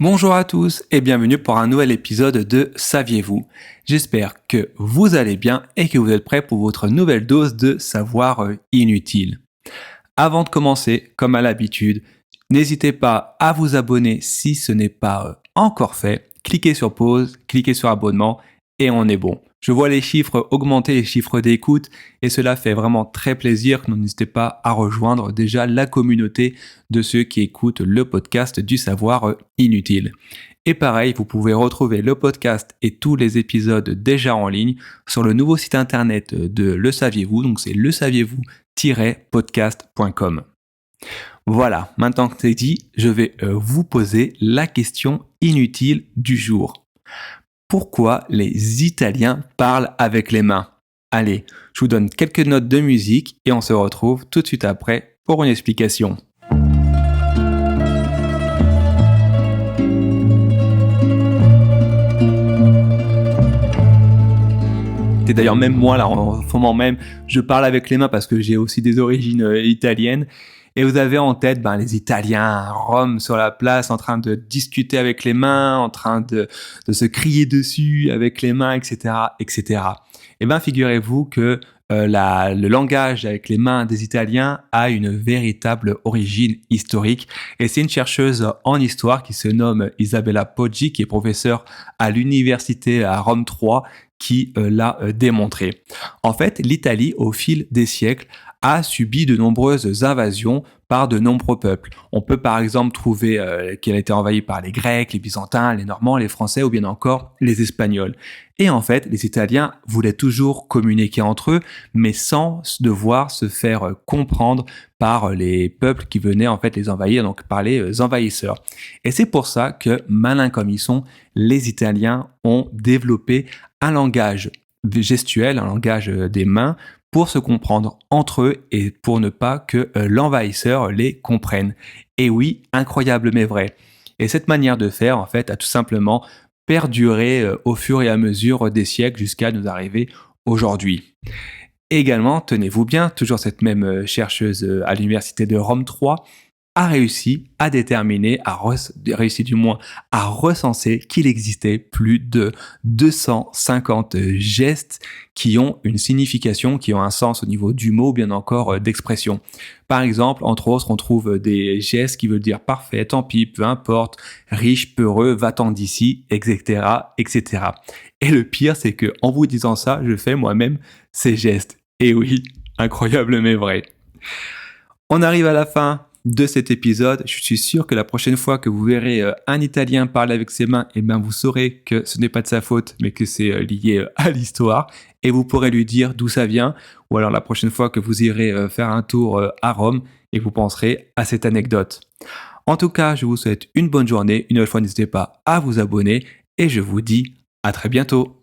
Bonjour à tous et bienvenue pour un nouvel épisode de Saviez-vous? J'espère que vous allez bien et que vous êtes prêts pour votre nouvelle dose de savoir inutile. Avant de commencer, comme à l'habitude, n'hésitez pas à vous abonner si ce n'est pas encore fait. Cliquez sur pause, cliquez sur abonnement et on est bon. Je vois les chiffres augmenter, les chiffres d'écoute, et cela fait vraiment très plaisir. Donc n'hésitez pas à rejoindre déjà la communauté de ceux qui écoutent le podcast du savoir inutile. Et pareil, vous pouvez retrouver le podcast et tous les épisodes déjà en ligne sur le nouveau site internet de Le Saviez-vous, donc c'est lesaviez-vous-podcast.com. Voilà, maintenant que c'est dit, je vais vous poser la question inutile du jour. Pourquoi les Italiens parlent avec les mains? Allez, je vous donne quelques notes de musique et on se retrouve tout de suite après pour une explication. Et d'ailleurs même moi là en ce moment même, je parle avec les mains parce que j'ai aussi des origines italiennes. Et vous avez en tête les Italiens à Rome sur la place en train de discuter avec les mains, en train de se crier dessus avec les mains, etc., etc. Et figurez-vous que le langage avec les mains des Italiens a une véritable origine historique. Et c'est une chercheuse en histoire qui se nomme Isabella Poggi, qui est professeure à l'université à Rome 3, qui l'a démontré. En fait, l'Italie, au fil des siècles, a subi de nombreuses invasions par de nombreux peuples. On peut par exemple trouver qu'elle a été envahie par les Grecs, les Byzantins, les Normands, les Français ou bien encore les Espagnols. Et en fait, les Italiens voulaient toujours communiquer entre eux, mais sans devoir se faire comprendre par les peuples qui venaient en fait les envahir, donc par les envahisseurs. Et c'est pour ça que, malins comme ils sont, les Italiens ont développé un langage gestuel, un langage des mains, pour se comprendre entre eux et pour ne pas que l'envahisseur les comprenne. Et oui, incroyable mais vrai. Et cette manière de faire, en fait, a tout simplement perduré au fur et à mesure des siècles jusqu'à nous arriver aujourd'hui. Également, tenez-vous bien, toujours cette même chercheuse à l'université de Rome 3 a réussi à déterminer, réussi du moins à recenser qu'il existait plus de 250 gestes qui ont une signification, qui ont un sens au niveau du mot, ou bien encore d'expression. Par exemple, entre autres, on trouve des gestes qui veulent dire parfait, tant pis, peu importe, riche, peureux, va-t'en d'ici, etc., etc. Et le pire, c'est que en vous disant ça, je fais moi-même ces gestes. Et oui, incroyable mais vrai. On arrive à la fin de cet épisode. Je suis sûr que la prochaine fois que vous verrez un Italien parler avec ses mains, vous saurez que ce n'est pas de sa faute, mais que c'est lié à l'histoire. Et vous pourrez lui dire d'où ça vient. Ou alors la prochaine fois que vous irez faire un tour à Rome, et vous penserez à cette anecdote. En tout cas, je vous souhaite une bonne journée. Une nouvelle fois, n'hésitez pas à vous abonner. Et je vous dis à très bientôt.